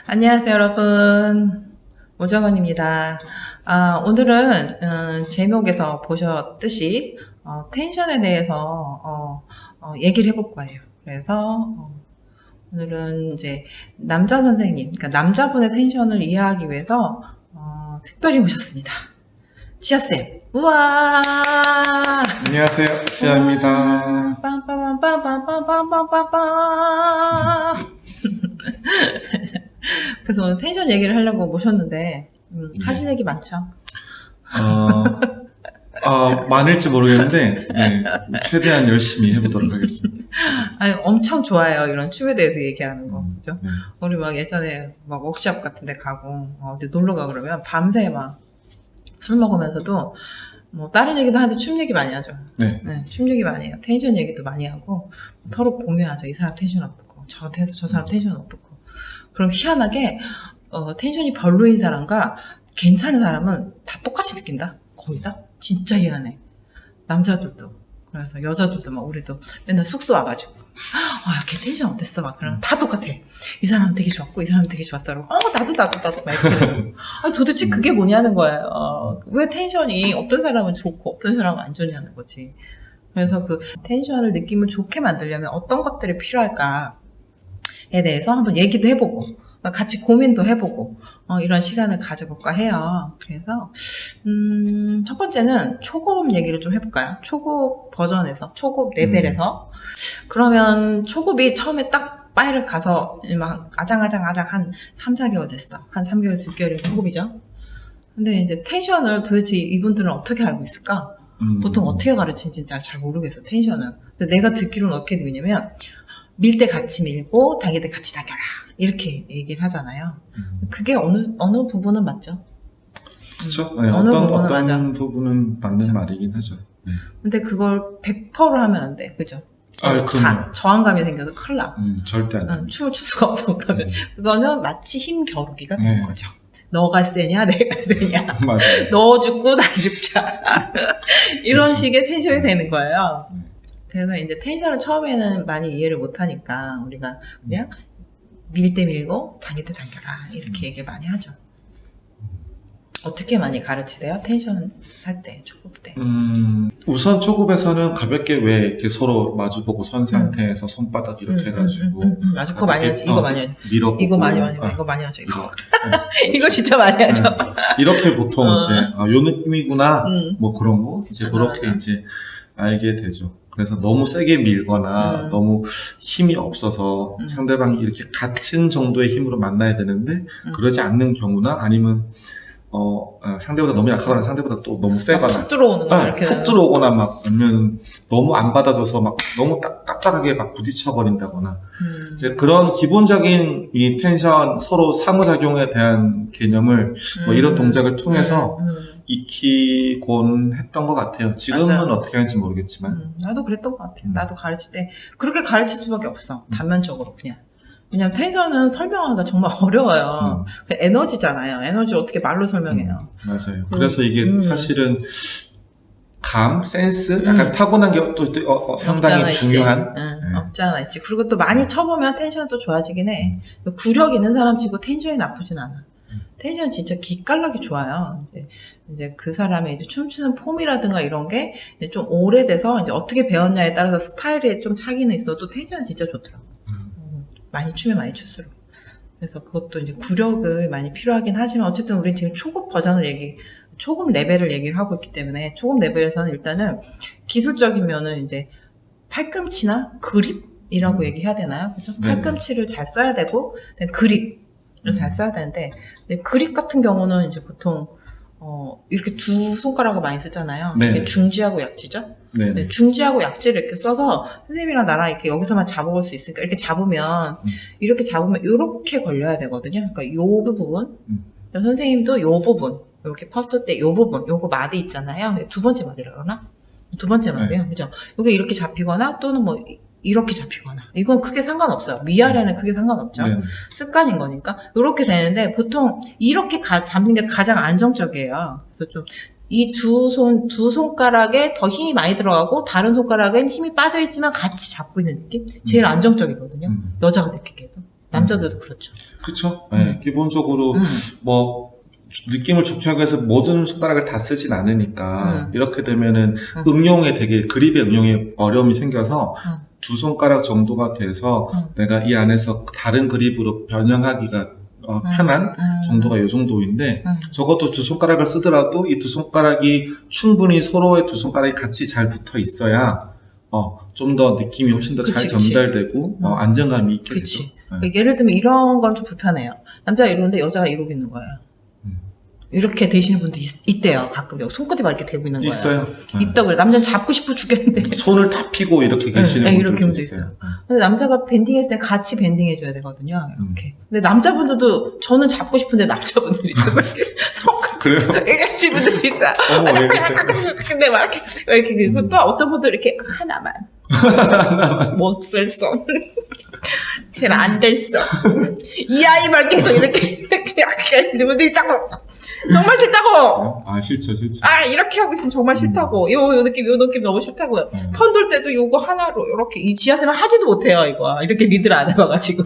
안녕하세요, 여러분. 오정원입니다. 오늘은 제목에서 보셨듯이 텐션에 대해서 얘기를 해볼 거예요. 그래서 오늘은 이제 남자 선생님, 그러니까 남자분의 텐션을 이해하기 위해서 특별히 모셨습니다. 시아쌤. 우와! 안녕하세요, 지아입니다. 빰빰빰빰빰빰빰빰빰빰빰. 그래서 오늘 텐션 얘기를 하려고 모셨는데 하실 얘기 많죠? 많을지 모르겠는데 네, 최대한 열심히 해보도록 하겠습니다. 아니, 엄청 좋아해요. 이런 춤에 대해서 얘기하는 거. 그죠? 네. 우리 막 예전에 막 워크숍 같은 데 가고 어디 놀러 가 그러면 밤새 막 술 먹으면서도 뭐 다른 얘기도 하는데 춤 얘기 많이 하죠. 네. 네, 춤 얘기 많이 해요. 텐션 얘기도 많이 하고 서로 공유하죠. 이 사람 텐션 어떻고 저 사람 텐션 어떻고. 그럼 희한하게 텐션이 별로인 사람과 괜찮은 사람은 다 똑같이 느낀다. 거의 다. 진짜 희한해. 남자들도. 그래서 여자들도 막 우리도 맨날 숙소 와가지고 걔 텐션 어땠어? 막 그러면 다 똑같아. 이 사람 되게 좋았고 이 사람 되게 좋았어. 그러고 나도 막 이렇게. 도대체 그게 뭐냐는 거예요. 왜 텐션이 어떤 사람은 좋고 어떤 사람은 안 좋냐는 거지. 그래서 그 텐션을 느낌을 좋게 만들려면 어떤 것들이 필요할까에 대해서 한번 얘기도 해보고 같이 고민도 해보고 이런 시간을 가져볼까 해요. 그래서 첫 번째는 초급 얘기를 좀 해볼까요? 초급 버전에서, 초급 레벨에서. 그러면 초급이 처음에 딱 바이를 가서 막 아장아장 한 3, 4개월 됐어. 한 3개월, 6개월이 초급이죠. 근데 이제 텐션을 도대체 이분들은 어떻게 알고 있을까? 보통 어떻게 가르치는지 잘 모르겠어, 텐션을. 근데 내가 듣기로는 어떻게 들리냐면 밀 때 같이 밀고 당길 때 같이 당겨라 이렇게 얘기를 하잖아요. 그게 어느 부분은 맞죠? 그렇죠. 네, 어느 어떤 부분은 맞아. 부분은 맞는 말이긴 하죠. 네. 근데 그걸 100%로 하면 안 돼, 그죠? 그럼요. 저항감이 생겨서 큰일 나. 절대 안 됩니다. 춤을 출 수가 없어 그러면. 그거는 마치 힘 겨루기가 되는 네. 거죠. 너가 세냐 내가 세냐. 맞아요. 너 죽고 나 죽자. 이런 그렇죠. 식의 텐션이 되는 거예요. 그래서 이제 텐션을 처음에는 많이 이해를 못하니까 우리가 그냥 밀 때 밀고 당길 때 당겨라 이렇게 얘기를 많이 하죠. 어떻게 많이 가르치세요? 텐션 할 때, 초급 때. 우선 초급에서는 가볍게 왜 이렇게 서로 마주보고 선 상태에서 손바닥 이렇게 해가지고 맞아, 그거 많이 하죠. 이거 많이 하죠. 밀어보고 이거 많이 하죠. 이거 많이 하죠. 이거. 네. 이거 진짜 많이 하죠. 네. 이렇게 보통 이제 요 느낌이구나 뭐 그런 거 이제 맞아, 그렇게 맞아. 이제 알게 되죠. 그래서 너무 세게 밀거나 너무 힘이 없어서 상대방이 이렇게 같은 정도의 힘으로 만나야 되는데 그러지 않는 경우나 아니면 상대보다 너무 약하거나 상대보다 또 너무 세거나 푹 들어오는 거 이렇게. 푹 들어오거나 막 아니면 너무 안 받아줘서 막 너무 딱딱하게 막 부딪혀 버린다거나 이제 그런 기본적인 이 텐션 서로 상호작용에 대한 개념을 뭐 이런 동작을 통해서 익히곤 했던 것 같아요. 지금은 맞아요. 어떻게 하는지 모르겠지만. 나도 그랬던 것 같아요. 나도 가르칠 때 그렇게 가르칠 수밖에 없어. 단면적으로 그냥. 왜냐면 텐션은 설명하기가 정말 어려워요. 그 에너지잖아요. 에너지를 어떻게 말로 설명해요. 맞아요. 그래서 이게 사실은 감, 센스, 약간 타고난 게 또 상당히 없잖아, 중요한. 네. 없잖아 있지. 그리고 또 많이 쳐보면 텐션이 또 좋아지긴 해. 구력 있는 사람 치고 텐션이 나쁘진 않아. 텐션 진짜 기깔나게 좋아요. 이제 그 사람의 이제 춤추는 폼이라든가 이런 게 좀 오래돼서 이제 어떻게 배웠냐에 따라서 스타일에 좀 차이는 있어도 텐션은 진짜 좋더라고. 많이 추면 많이 출수록. 그래서 그것도 이제 구력을 많이 필요하긴 하지만 어쨌든 우리 지금 초급 버전을 초급 레벨을 얘기를 하고 있기 때문에 초급 레벨에서는 일단은 기술적인 면은 이제 팔꿈치나 그립이라고 얘기해야 되나요? 그죠? 네. 팔꿈치를 잘 써야 되고 그립을 잘 써야 되는데 그립 같은 경우는 이제 보통 이렇게 두 손가락을 많이 쓰잖아요. 네. 이게 중지하고 약지죠? 네. 네, 중지하고 약지를 이렇게 써서 선생님이랑 나랑 이렇게 여기서만 잡아볼 수 있으니까 이렇게 잡으면 이렇게 걸려야 되거든요. 그러니까 요 부분 선생님도 요 부분 이렇게 폈을 때 요 부분 요거 마디 있잖아요. 두 번째 마디라 그러나? 두 번째 마디요. 네. 그죠? 요게 이렇게 잡히거나 또는 뭐 이렇게 잡히거나 이건 크게 상관없어요. 위아래는 크게 상관없죠. 네. 습관인 거니까 이렇게 되는데 보통 이렇게 잡는 게 가장 안정적이에요. 그래서 좀 이 두 손가락에 더 힘이 많이 들어가고 다른 손가락엔 힘이 빠져있지만 같이 잡고 있는 느낌? 제일 안정적이거든요. 여자가 느끼기에도. 남자들도 그렇죠. 그쵸? 네, 기본적으로 뭐 느낌을 좋게 하기 위해서 모든 손가락을 다 쓰진 않으니까 이렇게 되면은 응용에 되게 그립의 응용에 어려움이 생겨서 두 손가락 정도가 돼서 내가 이 안에서 다른 그립으로 변형하기가 편한 정도가 이 정도인데 적어도 두 손가락을 쓰더라도 이 두 손가락이 충분히 서로의 두 손가락이 같이 잘 붙어 있어야 좀 더 느낌이 훨씬 더 잘 그치, 그치. 전달되고 안정감이 있게 그치. 되죠. 그러니까 예를 들면 이런 건 좀 불편해요. 남자가 이러는데 여자가 이러고 있는 거예요. 이렇게 되시는 분도 있대요. 가끔 여기 손끝이 막 이렇게 대고 있는 거예요. 있어요. 있다고 그래. 남자는 잡고 싶어 죽겠는데. 손을 다 피고 이렇게 계시는 네, 이렇게 분들도 분도 있어요. 근데 남자가 밴딩했을 때 같이 밴딩해줘야 되거든요. 이렇게. 근데 남자분들도 저는 잡고 싶은데 남자분들이 있어요. 이렇게 손끝 그래요? 이렇게 분들이 있어요. 어머, 왜 그러세요? 근데 막 이렇게 그리고 또 어떤 분들 이렇게 하나만 못 쓸 손. 쟤는 안 될 손. 이 아이만 계속 이렇게 하시는 분들이 있다고. 정말 싫다고. 싫죠. 이렇게 하고 있으면 정말 싫다고. 요 느낌 너무 싫다고요. 턴 돌 때도 요거 하나로 이렇게 이 지하세만 하지도 못해요. 이거 이렇게 리드를 안 해봐가지고.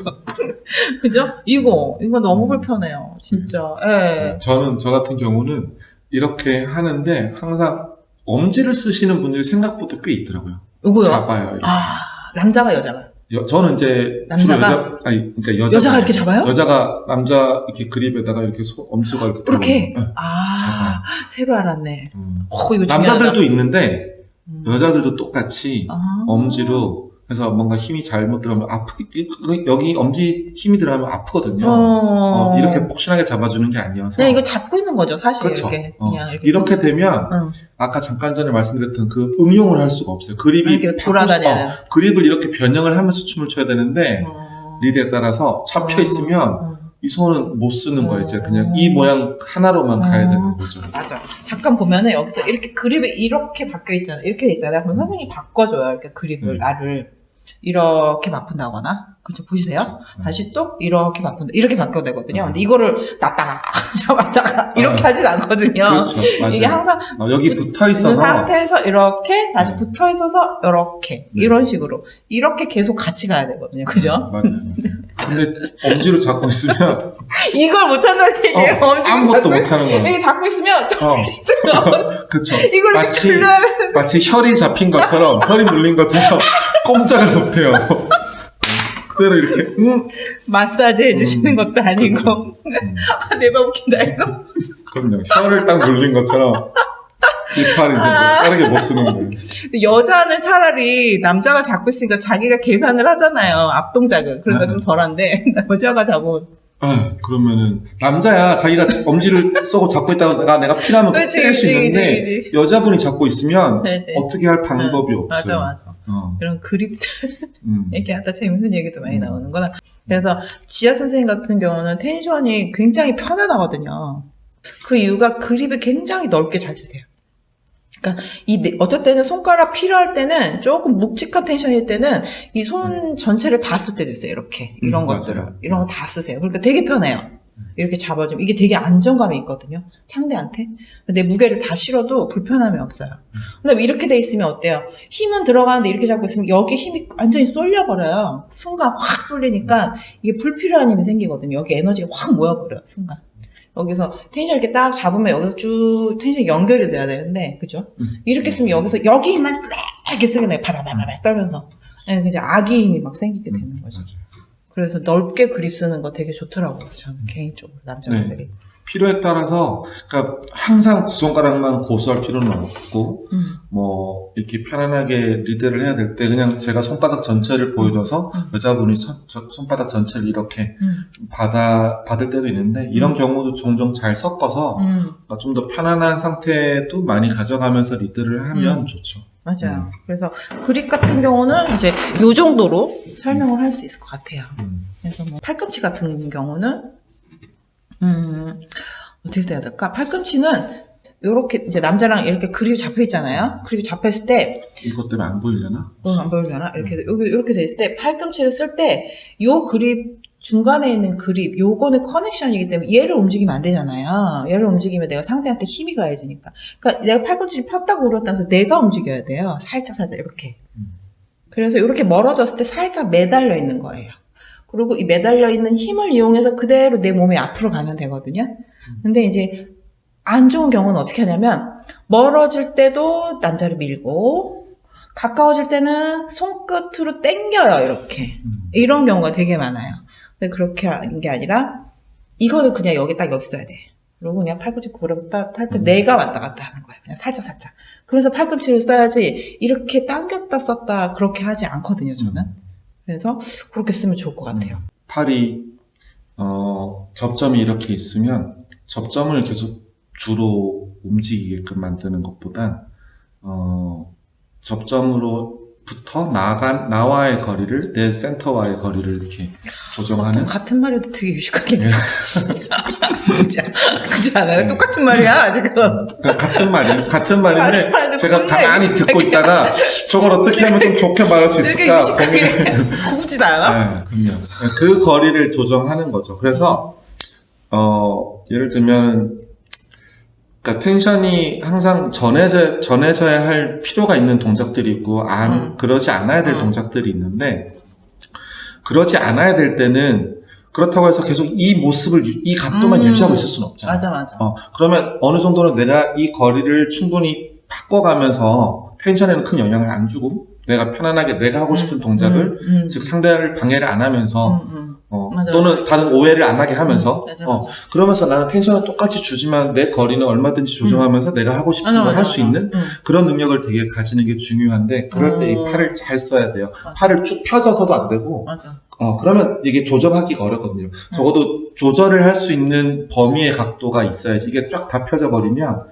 그죠? 이거 너무 불편해요. 진짜. 예. 저 같은 경우는 이렇게 하는데 항상 엄지를 쓰시는 분들이 생각보다 꽤 있더라고요. 요거요. 잡아요. 이렇게. 남자가 여자가. 저는 이제 남자가? 그러니까 여자가 이렇게 잡아요? 여자가 남자 이렇게 그립에다가 이렇게 엄지가 이렇게 그렇게. 들어오는, 잡아요. 새로 알았네. 이거 남자들도 중요하다. 있는데 여자들도 똑같이 아. 엄지로 해서 뭔가 힘이 잘못 들어가면 여기 엄지 힘이 들어가면 아프거든요. 이렇게 폭신하게 잡아주는 게 아니어서. 그냥 이거 잡고 있는 거죠, 사실. 그렇죠. 이렇게. 그냥 이렇게 되면 아까 잠깐 전에 말씀드렸던 그 응용을 할 수가 없어요. 그립이 이렇게 돌아다녀야 그립을 이렇게 변형을 하면서 춤을 춰야 되는데 리드에 따라서 잡혀 있으면 이 손은 못 쓰는 거예요. 이제 그냥 이 모양 하나로만 가야 되는 거죠. 맞아. 잠깐 보면은 여기서 이렇게 그립이 이렇게 바뀌어 있잖아요. 이렇게 돼 있잖아요. 그럼 선생님이 바꿔줘요. 이렇게 그립을, 나를. 이렇게 바꾼다거나. 그죠? 보이세요? 그렇죠. 다시 또 이렇게 바꾼다. 이렇게 바뀌어야 되거든요. 근데 이거를 놨다가, 잡았다가, 이렇게 하진 않거든요. 그렇죠. 맞아요. 이게 항상 여기 붙어 있는 있어서 상태에서 이렇게, 다시 붙어 있어서 이렇게. 이런 식으로. 이렇게 계속 같이 가야 되거든요. 그죠? 맞아요. 근데 엄지로 잡고 있으면 이걸 못한다는 얘기예요. 엄지로 아무것도 잡고 못하는 거예요. 이렇게 잡고 있으면 좀 그렇죠. 이걸 이렇게 굴려야 되는데. 마치 혈이 잡힌 것처럼 혈이 물린 것처럼 꼼짝을 못해요. 그대로 이렇게 마사지 해주시는 것도 아니고. 내가 웃긴다, 이거. 그럼요. 혈을 딱 물린 것처럼 이 팔 이제 뭐 빠르게 못 쓰는 거예요. 근데 여자는 차라리 남자가 잡고 있으니까 자기가 계산을 하잖아요. 앞동작을. 그러니까 좀 덜한데, 여자가 잡으면. 그러면은 남자야 자기가 엄지를 쏘고 잡고 있다가 내가 필요하면 때릴 수 있는데 그치. 여자분이 잡고 있으면 그치. 어떻게 할 방법이 없어요. 맞아. 이런 그립들 얘기하다 재밌는 얘기도 많이 나오는구나. 그래서 지아 선생님 같은 경우는 텐션이 굉장히 편안하거든요. 그 이유가 그립을 굉장히 넓게 잘 쓰세요. 그러니까 어쩔 때는 손가락 필요할 때는 조금 묵직한 텐션일 때는 이 손 전체를 다 쓸 때도 있어요. 이렇게 이런 것들을 맞아요. 이런 거 다 쓰세요. 그러니까 되게 편해요. 이렇게 잡아주면 이게 되게 안정감이 있거든요. 상대한테 내 무게를 다 실어도 불편함이 없어요. 근데 이렇게 돼 있으면 어때요? 힘은 들어가는데 이렇게 잡고 있으면 여기 힘이 완전히 쏠려버려요. 순간 확 쏠리니까 이게 불필요한 힘이 생기거든요. 여기 에너지가 확 모여버려요. 순간. 여기서 텐션 이렇게 딱 잡으면 여기서 쭉 텐션이 연결이 돼야 되는데, 그죠? 이렇게 쓰면 여기서 여기 힘만 이렇게 쓰게 돼요. 바라바라바라 떨면서. 네, 그냥 아기 힘이 막 생기게 되는 거죠. 맞아요. 그래서 넓게 그립 쓰는 거 되게 좋더라고요. 저는 개인적으로 남자분들이. 필요에 따라서 그러니까 항상 두 손가락만 고수할 필요는 없고 뭐 이렇게 편안하게 리드를 해야 될 때 그냥 제가 손바닥 전체를 보여줘서 여자분이 손바닥 전체를 이렇게 받을 때도 있는데 이런 경우도 종종 잘 섞어서 좀 더 편안한 상태도 많이 가져가면서 리드를 하면 좋죠. 맞아요. 그래서 그립 같은 경우는 이제 요 정도로 설명을 할 수 있을 것 같아요. 그래서 뭐 팔꿈치 같은 경우는 어떻게 해야 될까? 팔꿈치는 요렇게 이제 남자랑 이렇게 그립이 잡혀 있잖아요. 그립이 잡혀 있을 때 이것 때문에 안 보이려나? 안 보이려나? 이렇게 돼 있을 때 팔꿈치를 쓸 때 요 그립 중간에 있는 그립 요거는 커넥션이기 때문에 얘를 움직이면 안 되잖아요. 얘를 움직이면 내가 상대한테 힘이 가해지니까. 그러니까 내가 팔꿈치를 폈다고 울었다면서 내가 움직여야 돼요. 살짝 이렇게. 그래서 이렇게 멀어졌을 때 살짝 매달려 있는 거예요. 그리고 이 매달려 있는 힘을 이용해서 그대로 내 몸이 앞으로 가면 되거든요. 근데 이제 안 좋은 경우는 어떻게 하냐면 멀어질 때도 남자를 밀고 가까워질 때는 손끝으로 당겨요. 이렇게. 이런 경우가 되게 많아요. 근데 그렇게 하는 게 아니라 이거는 그냥 여기 써야 돼. 그리고 그냥 팔꿈치 구부렸다 할 때 내가 왔다 갔다 하는 거야. 그냥 살짝. 그래서 팔꿈치를 써야지 이렇게 당겼다 썼다 그렇게 하지 않거든요, 저는. 그래서 그렇게 쓰면 좋을 것 같아요. 팔이 접점이 이렇게 있으면 접점을 계속 주로 움직이게끔 만드는 것보단 접점으로부터 나와의 거리를 내 센터와의 거리를 이렇게 조정하는 같은 말이어도 되게 유식하게 진짜 그렇지 않아요? 똑같은 말이야 지금. 같은 말인데 제가 가만히 듣고 있다가 저걸 어떻게 하면 좀 좋게 말할 수 있을까 고급지도 않아? 네, 그럼요. 그 거리를 조정하는 거죠. 그래서 예를 들면 그러니까 텐션이 항상 전해져야 할 필요가 있는 동작들이 있고 그러지 않아야 될 동작들이 있는데 그러지 않아야 될 때는 그렇다고 해서 계속 이 모습을 이 각도만 유지하고 있을 수는 없잖아. 맞아. 그러면 어느 정도는 내가 이 거리를 충분히 바꿔가면서 텐션에는 큰 영향을 안 주고 내가 편안하게 내가 하고 싶은 동작을 즉 상대를 방해를 안 하면서 또는 다른 오해를 안 하게 하면서 맞아. 그러면서 나는 텐션을 똑같이 주지만 내 거리는 얼마든지 조정하면서 내가 하고 싶은 걸 할 수 있는 그런 능력을 되게 가지는 게 중요한데 그럴 때 이 팔을 잘 써야 돼요. 팔을 쭉 펴져서도 안 되고 그러면 이게 조정하기가 어렵거든요. 적어도 조절을 할 수 있는 범위의 각도가 있어야지 이게 쫙 다 펴져 버리면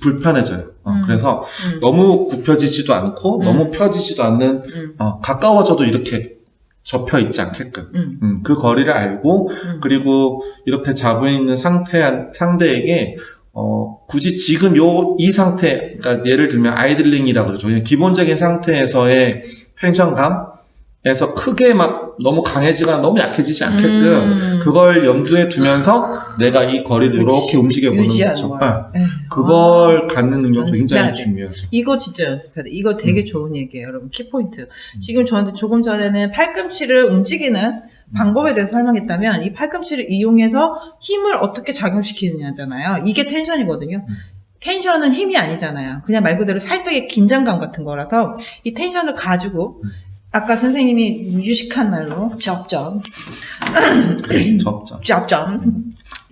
불편해져요. 그래서 너무 굽혀지지도 않고 너무 펴지지도 않는 가까워져도 이렇게 접혀 있지 않게끔 그 거리를 알고 그리고 이렇게 잡혀 있는 상대에게 굳이 지금 이 상태 그러니까 예를 들면 아이들링이라고 그러죠. 그냥 기본적인 상태에서의 텐션감에서 크게 막 너무 강해지거나 너무 약해지지 않게끔 그걸 염두에 두면서 내가 이 거리를 이렇게 움직여 보는 거죠. 그걸 갖는 능력도 굉장히 중요하죠. 이거 진짜 연습해야 돼. 이거 되게 좋은 얘기예요, 여러분. 키포인트. 지금 저한테 조금 전에는 팔꿈치를 움직이는 방법에 대해서 설명했다면 이 팔꿈치를 이용해서 힘을 어떻게 작용시키느냐잖아요. 이게 텐션이거든요. 텐션은 힘이 아니잖아요. 그냥 말 그대로 살짝의 긴장감 같은 거라서 이 텐션을 가지고 아까 선생님이 유식한 말로 접점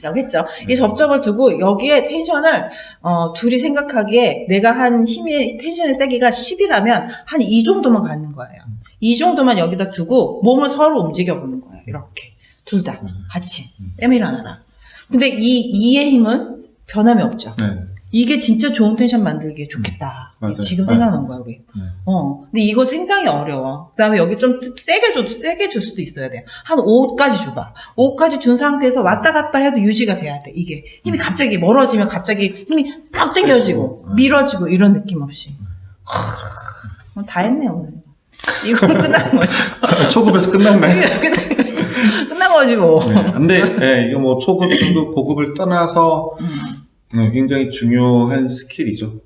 라고 했죠. 이 접점을 두고 여기에 텐션을 둘이 생각하기에 내가 한 힘의 텐션의 세기가 10이라면 한 이 정도만 갖는 거예요. 이 정도만 여기다 두고 몸을 서로 움직여 보는 거예요. 이렇게 둘 다 같이 땀이 일어나라. 근데 이의 힘은 변함이 없죠. 이게 진짜 좋은 텐션 만들기에 좋겠다. 지금 생각난 거야, 우리. 근데 이거 상당히 어려워. 그 다음에 여기 좀 세게 줄 수도 있어야 돼. 한 5까지 줘봐. 5까지 준 상태에서 왔다 갔다 해도 유지가 돼야 돼, 이게. 힘이 갑자기 멀어지면 갑자기 힘이 팍 당겨지고, 밀어지고, 이런 느낌 없이. 다 했네, 오늘. 이건 끝난 거지. 초급에서 끝났나요? 끝난 거지, 뭐. 근데, 이거 뭐 초급, 중급, 고급을 떠나서, 굉장히 중요한 스킬이죠.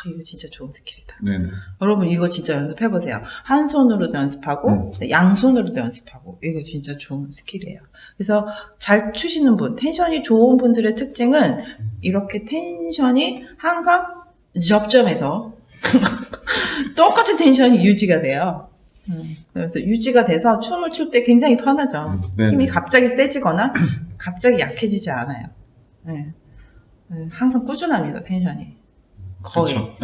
이거 진짜 좋은 스킬이다. 네네. 여러분 이거 진짜 연습해보세요. 한 손으로도 연습하고 양손으로도 연습하고 이거 진짜 좋은 스킬이에요. 그래서 잘 추시는 분, 텐션이 좋은 분들의 특징은 이렇게 텐션이 항상 접점에서 똑같은 텐션이 유지가 돼요. 그래서 유지가 돼서 춤을 출 때 굉장히 편하죠. 힘이 갑자기 세지거나 갑자기 약해지지 않아요. 항상 꾸준합니다, 텐션이. 거의. 그렇죠.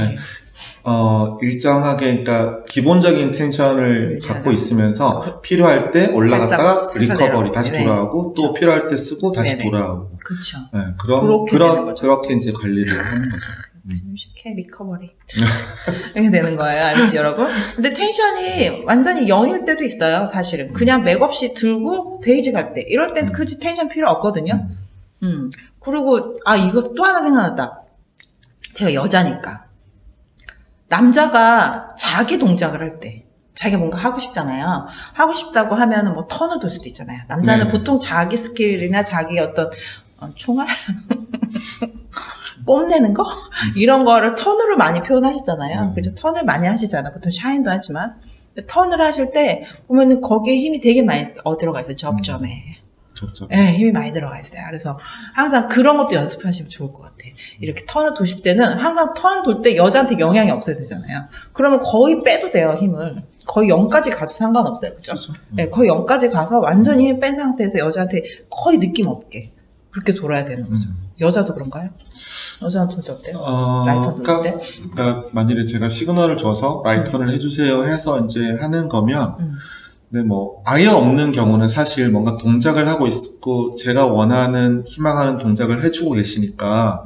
일정하게, 그러니까, 기본적인 텐션을 갖고 있으면서, 필요할 때 올라갔다가 살짝 리커버리 다시 돌아오고, 또 필요할 때 쓰고 다시 돌아오고. 그렇죠. 그렇게 이제 관리를 하는 거죠. 쉽게 리커버리. 이렇게 되는 거예요, 알지, 여러분? 근데 텐션이 완전히 0일 때도 있어요, 사실은. 그냥 맥없이 들고, 베이지 갈 때. 이럴 땐 굳이 텐션 필요 없거든요. 그리고, 이거 또 하나 생각났다. 제가 여자니까. 남자가 자기 동작을 할 때, 자기가 뭔가 하고 싶잖아요. 하고 싶다고 하면은 뭐 턴을 돌 수도 있잖아요. 남자는 보통 자기 스킬이나 자기 어떤, 총알? 뽐내는 거? 이런 거를 턴으로 많이 표현하시잖아요. 그죠? 턴을 많이 하시잖아. 보통 샤인도 하지만. 턴을 하실 때 보면은 거기에 힘이 되게 많이 들어가 있어요. 접점에. 접점. 네, 힘이 많이 들어가 있어요. 그래서 항상 그런 것도 연습하시면 좋을 것 같아. 이렇게 턴을 도실 때는 항상 턴 돌 때 여자한테 영향이 없어야 되잖아요. 그러면 거의 빼도 돼요, 힘을. 거의 0까지 가도 상관없어요. 그죠? 그렇죠. 네, 거의 0까지 가서 완전히 힘을 뺀 상태에서 여자한테 거의 느낌 없게 그렇게 돌아야 되는 거죠. 여자도 그런가요? 여자는 돌 때 어때요? 라이턴 돌 때? 그러니까 만일에 제가 시그널을 줘서 라이턴을 해주세요 해서 이제 하는 거면 근데 뭐 아예 없는 경우는 사실 뭔가 동작을 하고 있고 제가 원하는 희망하는 동작을 해주고 계시니까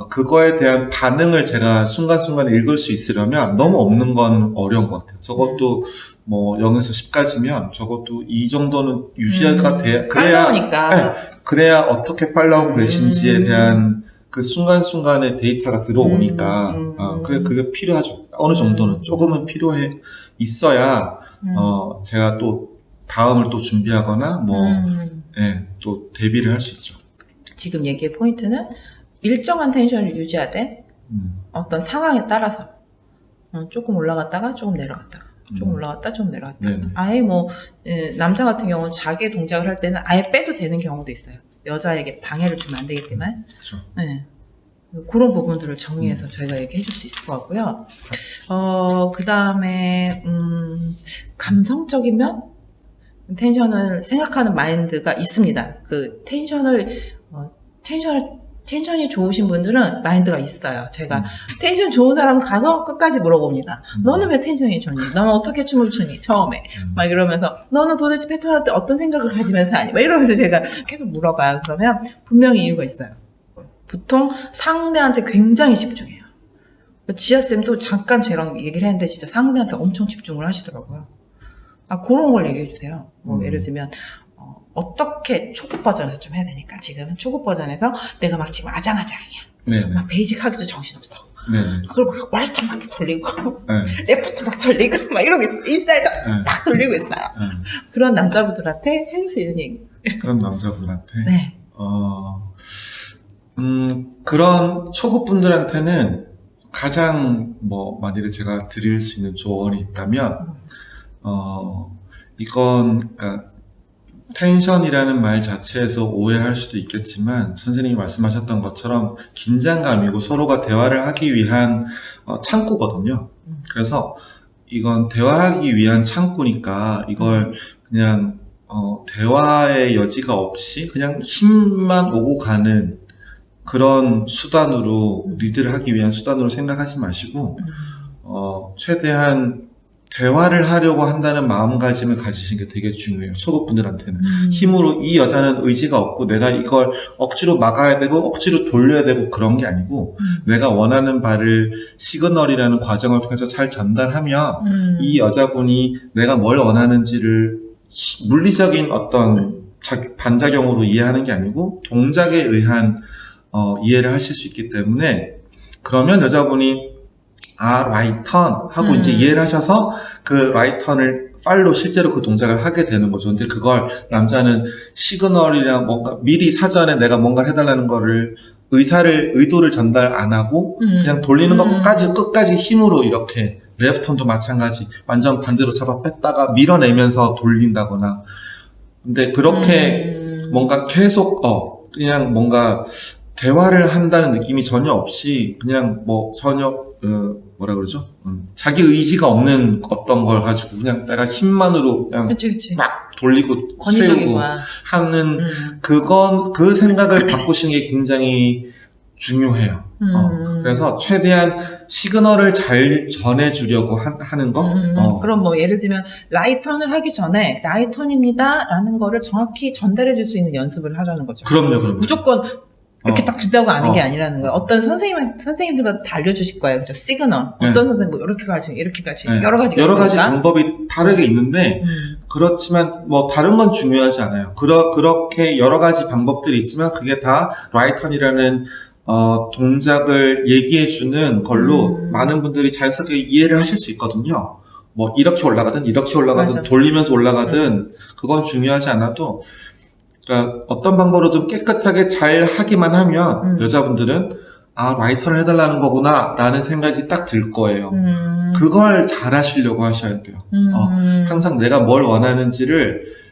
그거에 대한 반응을 제가 순간순간 읽을 수 있으려면 너무 없는 건 어려운 것 같아요. 적어도 뭐 0에서 10까지면 적어도 이 정도는 유지가 돼야 그래야 어떻게 팔로우하고 계신지에 대한 그 순간순간의 데이터가 들어오니까 그래 그게 필요하죠. 어느 정도는 조금은 필요해 있어야 제가 또 다음을 또 준비하거나 또 대비를 할 수 있죠. 지금 얘기의 포인트는 일정한 텐션을 유지하되 어떤 상황에 따라서 조금 올라갔다가 조금 내려갔다가 조금 올라갔다 좀 내려갔다. 아예 뭐 남자 같은 경우는 자기 동작을 할 때는 아예 빼도 되는 경우도 있어요. 여자에게 방해를 주면 안 되기 때문에. 그렇죠. 네. 그런 부분들을 정리해서 저희가 얘기해 줄 수 있을 것 같고요. 그 다음에, 감성적이면 텐션을 생각하는 마인드가 있습니다. 그 텐션이 좋으신 분들은 마인드가 있어요. 제가 텐션 좋은 사람 가서 끝까지 물어봅니다. 너는 왜 텐션이 좋니? 너는 어떻게 춤을 추니? 처음에. 막 이러면서 너는 도대체 패턴 할 때 어떤 생각을 가지면서 하니? 막 이러면서 제가 계속 물어봐요. 그러면 분명히 이유가 있어요. 보통 상대한테 굉장히 집중해요. 지아쌤도 잠깐 저랑 얘기를 했는데 진짜 상대한테 엄청 집중을 하시더라고요. 그런 걸 얘기해 주세요. 뭐 예를 들면 어떻게 초급 버전에서 좀 해야 되니까 지금은 초급 버전에서 내가 막 지금 아장아장이야. 막 베이직 하기도 정신없어. 그걸 막 라이트 막 돌리고 레프트 막 돌리고 막 이러고 있어. 인사이드 막 돌리고 있어요. 그런 남자분들한테 해줄 수 있는 얘기. 그런 남자분한테? 네. 그런 초급분들한테는 가장 만일에 제가 드릴 수 있는 조언이 있다면 이건 그러니까 텐션이라는 말 자체에서 오해할 수도 있겠지만 선생님이 말씀하셨던 것처럼 긴장감이고 서로가 대화를 하기 위한 창구거든요. 그래서 이건 대화하기 위한 창구니까 이걸 그냥 대화의 여지가 없이 그냥 힘만 오고 가는 그런 수단으로 리드를 하기 위한 수단으로 생각하지 마시고 최대한 대화를 하려고 한다는 마음가짐을 가지시는 게 되게 중요해요. 초급분들한테는. 힘으로 이 여자는 의지가 없고 내가 이걸 억지로 막아야 되고 억지로 돌려야 되고 그런 게 아니고 내가 원하는 바를 시그널이라는 과정을 통해서 잘 전달하면 이 여자분이 내가 뭘 원하는지를 물리적인 어떤 반작용으로 이해하는 게 아니고 동작에 의한 이해를 하실 수 있기 때문에 그러면 여자분이 라이턴 하고 이제 이해를 하셔서 그 라이턴을 팔로 실제로 그 동작을 하게 되는 거죠. 근데 그걸 남자는 시그널이랑 뭔가 미리 사전에 내가 뭔가를 해달라는 거를 의도를 전달 안 하고 그냥 돌리는 끝까지 힘으로 이렇게 레프턴도 마찬가지 완전 반대로 잡아 뺐다가 밀어내면서 돌린다거나 근데 그렇게 뭔가 계속 그냥 뭔가 대화를 한다는 느낌이 전혀 없이 그냥 전혀 뭐라 그러죠? 자기 의지가 없는 어떤 걸 가지고 그냥 내가 힘만으로 그냥 그치. 막 돌리고 세우고 하는 그 생각을 바꾸시는 게 굉장히 중요해요. 그래서 최대한 시그널을 잘 전해주려고 하는 거. 그럼 예를 들면 라이턴을 하기 전에 라이턴입니다 라는 거를 정확히 전달해 줄 수 있는 연습을 하자는 거죠. 그럼요. 무조건 이렇게 딱 준다고 아는 게 아니라는 거예요. 어떤 선생님들마다 다 알려주실 거예요. 그죠? 시그널. 어떤 선생님 이렇게 가르치고 이렇게 가르치고 여러 가지 방법이 다르게 있는데 그렇지만 다른 건 중요하지 않아요. 그렇게 여러 가지 방법들이 있지만 그게 다 라이턴이라는 동작을 얘기해주는 걸로 많은 분들이 자연스럽게 이해를 하실 수 있거든요. 이렇게 올라가든 맞아. 돌리면서 올라가든 그건 중요하지 않아도 그러니까 어떤 방법으로든 깨끗하게 잘 하기만 하면 여자분들은 아, 라이터를 해달라는 거구나 라는 생각이 딱 들 거예요. 그걸 잘 하시려고 하셔야 돼요. 항상 내가 뭘 원하는지를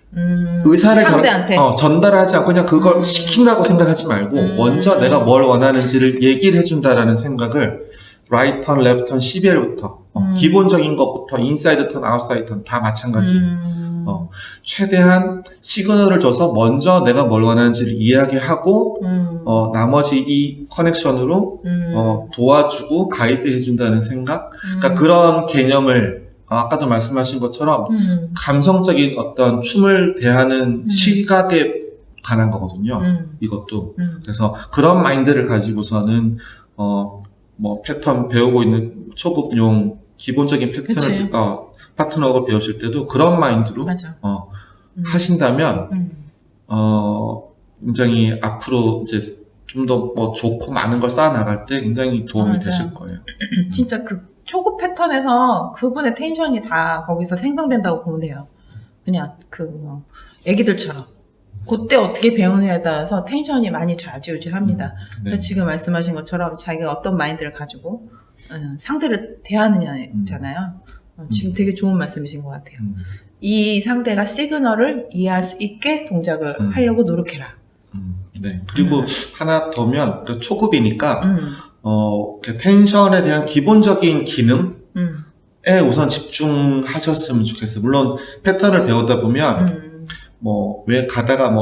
의사를 상대한테. 전달하지 않고 그냥 그걸 시킨다고 생각하지 말고 먼저 내가 뭘 원하는지를 얘기를 해준다라는 생각을 라이턴, 랩턴, CBL부터 기본적인 것부터 인사이드 턴, 아웃사이드 턴 다 마찬가지. 최대한 시그널을 줘서 먼저 내가 뭘 원하는지를 이야기하고 나머지 이 커넥션으로 도와주고 가이드 해준다는 생각. 그러니까 그런 개념을 아까도 말씀하신 것처럼 감성적인 어떤 춤을 대하는 시각에 관한 거거든요. 이것도. 그래서 그런 마인드를 가지고서는 뭐 패턴 배우고 있는 초급용 기본적인 패턴을 파트너가 배우실 때도 그런 마인드로 맞아. 하신다면 굉장히 앞으로 이제 좀 더 뭐 좋고 많은 걸 쌓아 나갈 때 굉장히 도움이 맞아요. 되실 거예요. 진짜 그 초급 패턴에서 그분의 텐션이 다 거기서 생성된다고 보면 돼요. 그냥 애기들처럼. 그때 어떻게 배우느냐에 따라서 텐션이 많이 좌지우지합니다. 네. 지금 말씀하신 것처럼 자기가 어떤 마인드를 가지고 상대를 대하느냐잖아요. 지금 되게 좋은 말씀이신 것 같아요. 이 상대가 시그널을 이해할 수 있게 동작을 하려고 노력해라. 네. 그리고 하나 더면 초급이니까 텐션에 대한 기본적인 기능에 우선 집중하셨으면 좋겠어요. 물론 패턴을 배우다 보면 왜 가다가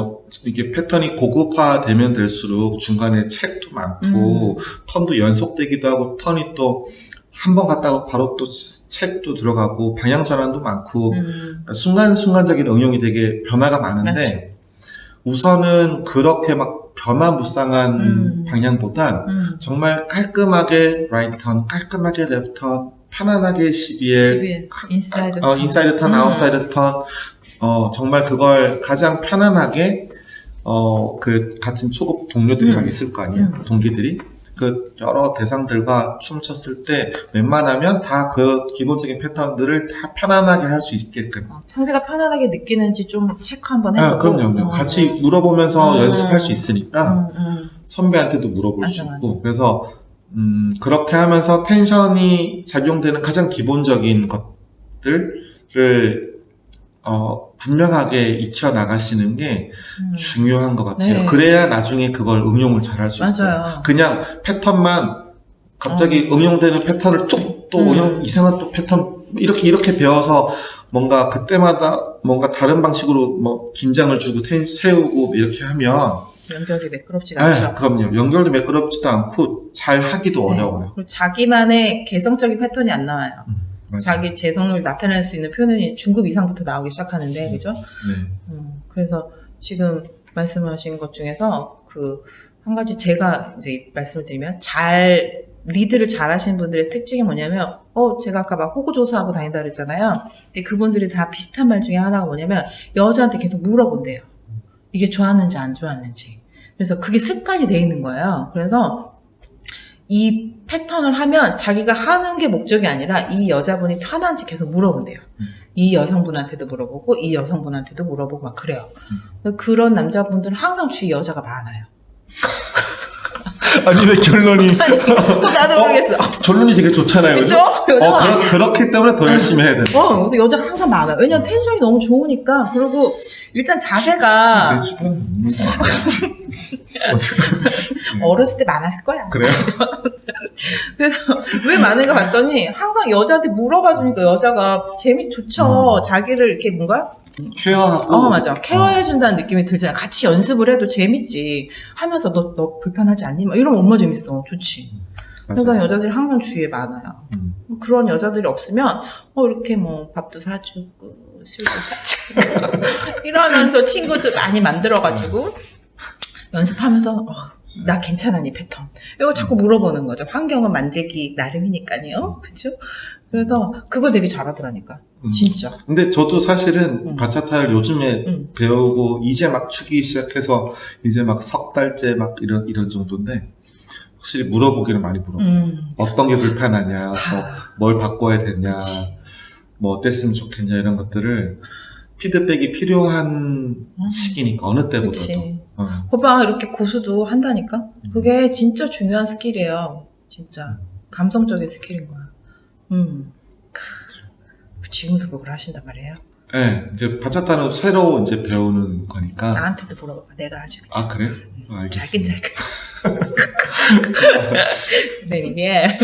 이게 패턴이 고급화되면 될수록 중간에 책도 많고 턴도 연속되기도 하고 턴이 또 한 번 갔다가 바로 또 책도 들어가고 방향 전환도 많고 그러니까 순간순간적인 응용이 되게 변화가 많은데 우선은 그렇게 막 변화무쌍한 방향보단 정말 깔끔하게 라이트 턴, 깔끔하게 랩 턴, 편안하게 CBL, 인사이드 턴, 인사이드 턴, 아웃사이드 턴 정말 그걸 가장 편안하게 그 같은 초급 동료들이 막 있을 거 아니에요. 동기들이. 그 여러 대상들과 춤을 췄을 때 웬만하면 다 그 기본적인 패턴들을 다 편안하게 할 수 있게끔. 상대가 편안하게 느끼는지 좀 체크 한번 해보고. 그럼요. 같이 물어보면서 연습할 수 있으니까 선배한테도 물어볼 수 있고. 그래서 그렇게 하면서 텐션이 작용되는 가장 기본적인 것들을 분명하게 익혀 나가시는 게 중요한 것 같아요. 네. 그래야 나중에 그걸 응용을 잘 할 수 있어요. 그냥 패턴만 갑자기 응용되는 패턴을 또 이상한 또 패턴 이렇게 배워서 뭔가 그때마다 뭔가 다른 방식으로 긴장을 주고 세우고 이렇게 하면 연결이 매끄럽지가 않죠. 그럼요. 연결도 매끄럽지도 않고 잘 하기도 어려워요. 그리고 자기만의 개성적인 패턴이 안 나와요. 맞아요. 자기 재성을 나타낼 수 있는 표현이 중급 이상부터 나오기 시작하는데, 그죠? 네. 그래서 지금 말씀하신 것 중에서 한 가지 제가 이제 말씀을 드리면 리드를 잘 하시는 분들의 특징이 뭐냐면, 제가 아까 막 호구조사하고 다닌다 그랬잖아요. 근데 그분들이 다 비슷한 말 중에 하나가 뭐냐면, 여자한테 계속 물어본대요. 이게 좋았는지 안 좋았는지. 그래서 그게 습관이 돼 있는 거예요. 그래서 이 패턴을 하면 자기가 하는 게 목적이 아니라 이 여자분이 편한지 계속 물어본대요. 이 여성분한테도 물어보고 이 여성분한테도 물어보고 막 그래요. 그런 남자분들은 항상 주위에 여자가 많아요. 아니 왜 결론이 나도 모르겠어. 결론이 되게 좋잖아요. 그죠? 그렇기 때문에 더 열심히 해야 돼요. 그래서 여자가 항상 많아요. 왜냐면 텐션이 너무 좋으니까. 그리고 일단 자세가 어렸을 때 많았을 거야. 그래요? 그래서 왜 많은가 봤더니 항상 여자한테 물어봐 주니까 여자가 좋죠. 자기를 이렇게 뭔가 케어하고. 맞아. 케어해준다는 느낌이 들잖아. 같이 연습을 해도 재밌지. 하면서 너 불편하지 않니? 막 이러면 얼마나 재밌어. 좋지. 그러니까 여자들이 항상 주위에 많아요. 그런 여자들이 없으면 이렇게 밥도 사주고 술도 사주고 이러면서 친구들 많이 만들어가지고 연습하면서 나 괜찮아니 패턴 이거 자꾸 물어보는 거죠. 환경은 만들기 나름이니까요. 그렇죠? 그래서 그거 되게 잘하더라니까. 진짜. 근데 저도 사실은 바차타를 요즘에 배우고 이제 막 추기 시작해서 이제 막 석 달째 막 이런 정도인데 확실히 물어보기는 많이 물어봐요. 어떤 게 불편하냐, 뭘 바꿔야 되냐, 뭐 어땠으면 좋겠냐 이런 것들을 피드백이 필요한 시기니까 어느 때보다도. 봐봐, 이렇게 고수도 한다니까? 그게 진짜 중요한 스킬이에요. 진짜. 감성적인 스킬인 거야. 지금도 그걸 하신단 말이에요? 네, 이제 바차타는 새로 이제 배우는 거니까. 나한테도 물어봐봐. 내가 아주. 아, 그래요? 알겠습니다. 네, 이게.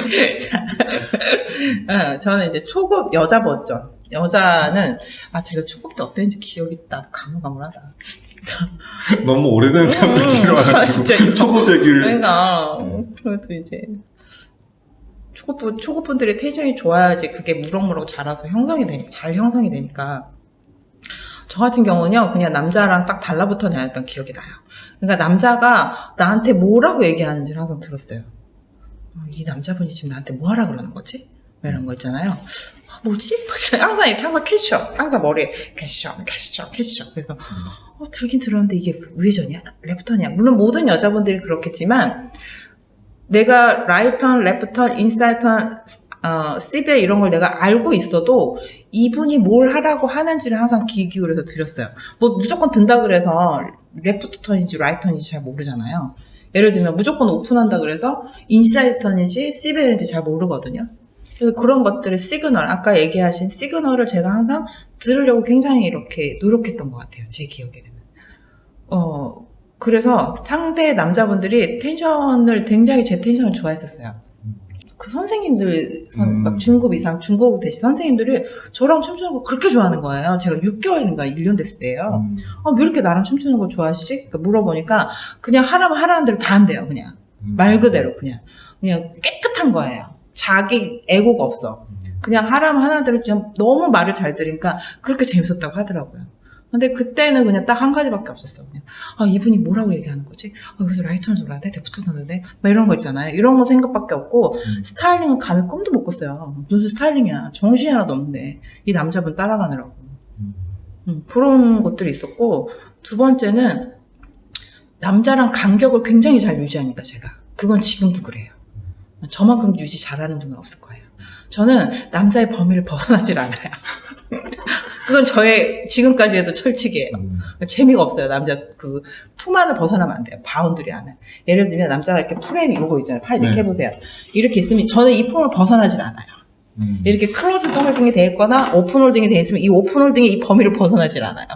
자, 저는 이제 초급 여자 버전. 여자는, 제가 초급 때 어땠는지 기억이 딱 가물가물하다. 너무 오래된 사람들이 와가지고 진짜. 초급 얘기를. 그러니까, 그래도 이제. 초급분들이 텐션이 좋아야지 그게 무럭무럭 자라서 잘 형성이 되니까. 저 같은 경우는요, 그냥 남자랑 딱 달라붙어 다녔던 기억이 나요. 그러니까 남자가 나한테 뭐라고 얘기하는지를 항상 들었어요. 이 남자분이 지금 나한테 뭐 하라 그러는 거지? 이런 거 있잖아요. 뭐지? 항상 이렇게 항상 캐셔. 항상 머리에 캐셔. 그래서 들긴 들었는데 이게 우회전이야? 레프턴이야? 물론 모든 여자분들이 그렇겠지만 내가 라이턴, 레프턴, 인사이턴, 시베 이런 걸 내가 알고 있어도 이분이 뭘 하라고 하는지를 항상 귀 기울여서 들었어요. 뭐 무조건 든다 그래서 레프트 턴인지 라이트 턴인지 잘 모르잖아요. 예를 들면 무조건 오픈한다 그래서 인사이드 턴인지 시베인지 잘 모르거든요. 그래서 그런 것들의 시그널, 아까 얘기하신 시그널을 제가 항상 들으려고 굉장히 이렇게 노력했던 것 같아요. 제 기억에는. 그래서 상대 남자분들이 굉장히 제 텐션을 좋아했었어요. 그 선생님들, 막 중급 이상, 중고급 대시 선생님들이 저랑 춤추는 거 그렇게 좋아하는 거예요. 제가 6개월인가 1년 됐을 때예요. 왜 이렇게 나랑 춤추는 거 좋아하시지? 그러니까 물어보니까 그냥 하라는 대로 다 한대요. 그냥 말 그대로 그냥 깨끗한 거예요. 자기 애고가 없어. 그냥 하라는 대로 그냥 너무 말을 잘 들으니까 그렇게 재밌었다고 하더라고요. 근데 그때는 그냥 딱 한 가지밖에 없었어. 그냥, 이분이 뭐라고 얘기하는 거지? 그래서 라이트를 눌러야 돼? 레프트 눌러야 돼? 막 이런 거 있잖아요. 이런 거 생각밖에 없고, 스타일링은 감히 꿈도 못 꿨어요. 무슨 스타일링이야. 정신이 하나도 없는데. 이 남자분 따라가느라고. 그런 것들이 있었고, 두 번째는, 남자랑 간격을 굉장히 잘 유지합니다, 제가. 그건 지금도 그래요. 저만큼 유지 잘하는 분은 없을 거예요. 저는 남자의 범위를 벗어나질 않아요. 그건 저의 지금까지 해도 철칙이에요. 재미가 없어요. 남자 품 안을 벗어나면 안 돼요. 바운드리 안에. 예를 들면 남자가 이렇게 프레임이 이거 있잖아요. 팔 이렇게 해보세요. 이렇게 있으면 저는 이 품을 벗어나질 않아요. 이렇게 클로즈 홀딩이 돼 있거나 오픈 홀딩이 돼 있으면 이 오픈 홀딩의 이 범위를 벗어나질 않아요.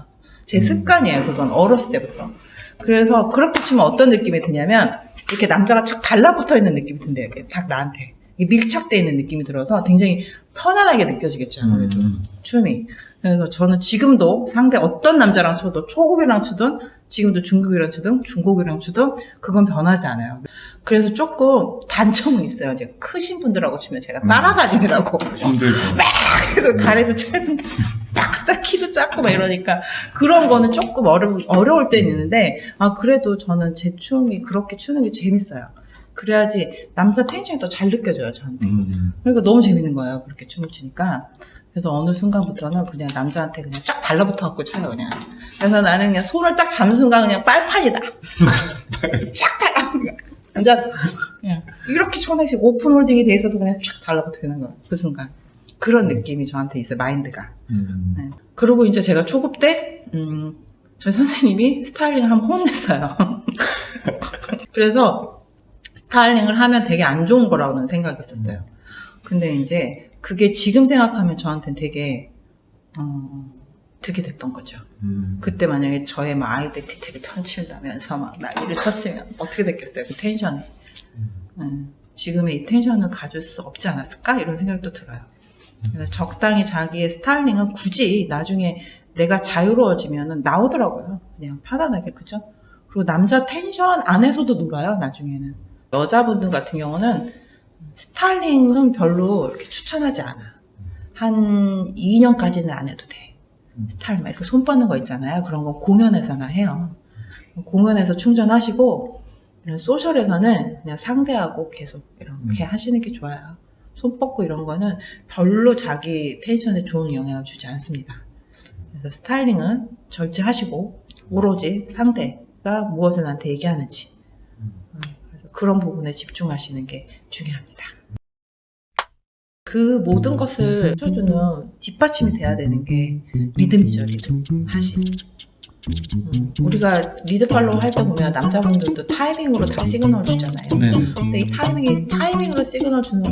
제 습관이에요. 그건 어렸을 때부터. 그래서 그렇게 치면 어떤 느낌이 드냐면 이렇게 남자가 착 달라붙어 있는 느낌이 든대요. 이렇게 딱 나한테. 밀착되어 있는 느낌이 들어서 굉장히 편안하게 느껴지겠죠. 아무래도 춤이. 그래서 저는 지금도 상대 어떤 남자랑 쳐도 초급이랑 추든 지금도 중급이랑 추든 중고급이랑 추든 그건 변하지 않아요. 그래서 조금 단점은 있어요. 이제 크신 분들하고 추면 제가 따라다니느라고 힘들죠. 막 계속 다리도 짧은데 딱 키도 작고 막 이러니까 그런 거는 조금 어려울 때는 있는데 그래도 저는 제 춤이 그렇게 추는 게 재밌어요. 그래야지 남자 텐션이 더 잘 느껴져요, 저한테. 그러니까 너무 재밌는 거예요, 그렇게 춤을 추니까. 그래서 어느 순간부터는 그냥 남자한테 그냥 쫙 달라붙어갖고 차요, 그냥. 그래서 나는 그냥 손을 딱 잡는 순간 그냥 빨판이다. 쫙 달라. 남자, 그냥 이렇게 천행씩 오픈 홀딩이 돼 있어도 그냥 쫙 달라붙는 거예요, 그 순간. 그런 느낌이 저한테 있어요, 마인드가. 네. 그리고 이제 제가 초급 때, 저희 선생님이 스타일링을 한번 혼냈어요. 그래서, 스타일링을 하면 되게 안 좋은 거라고는 생각했었어요. 근데 이제 그게 지금 생각하면 저한테는 되게 득이 됐던 거죠. 그때 만약에 저의 막 아이덴티티를 펼친다면서 막 난리를 쳤으면 어떻게 됐겠어요, 그 텐션이. 지금의 이 텐션을 가질 수 없지 않았을까? 이런 생각도 들어요. 그래서 적당히 자기의 스타일링은 굳이 나중에 내가 자유로워지면 나오더라고요. 그냥 편안하게, 그죠? 그리고 남자 텐션 안에서도 놀아요, 나중에는. 여자분들 같은 경우는 스타일링은 별로 이렇게 추천하지 않아. 한 2년까지는 안 해도 돼. 스타일 막 이렇게 손 뻗는 거 있잖아요. 그런 건 공연에서나 해요. 공연에서 충전하시고 소셜에서는 그냥 상대하고 계속 이렇게 하시는 게 좋아요. 손 뻗고 이런 거는 별로 자기 텐션에 좋은 영향을 주지 않습니다. 그래서 스타일링은 절제하시고 오로지 상대가 무엇을 나한테 얘기하는지 그런 부분에 집중하시는 게 중요합니다. 그 모든 것을 쳐주는 뒷받침이 돼야 되는 게 리듬이죠, 리듬. 하시. 우리가 리드 팔로우 할 때 보면 남자분들도 타이밍으로 다 시그널 주잖아요. 네. 근데 이 타이밍으로 시그널 주는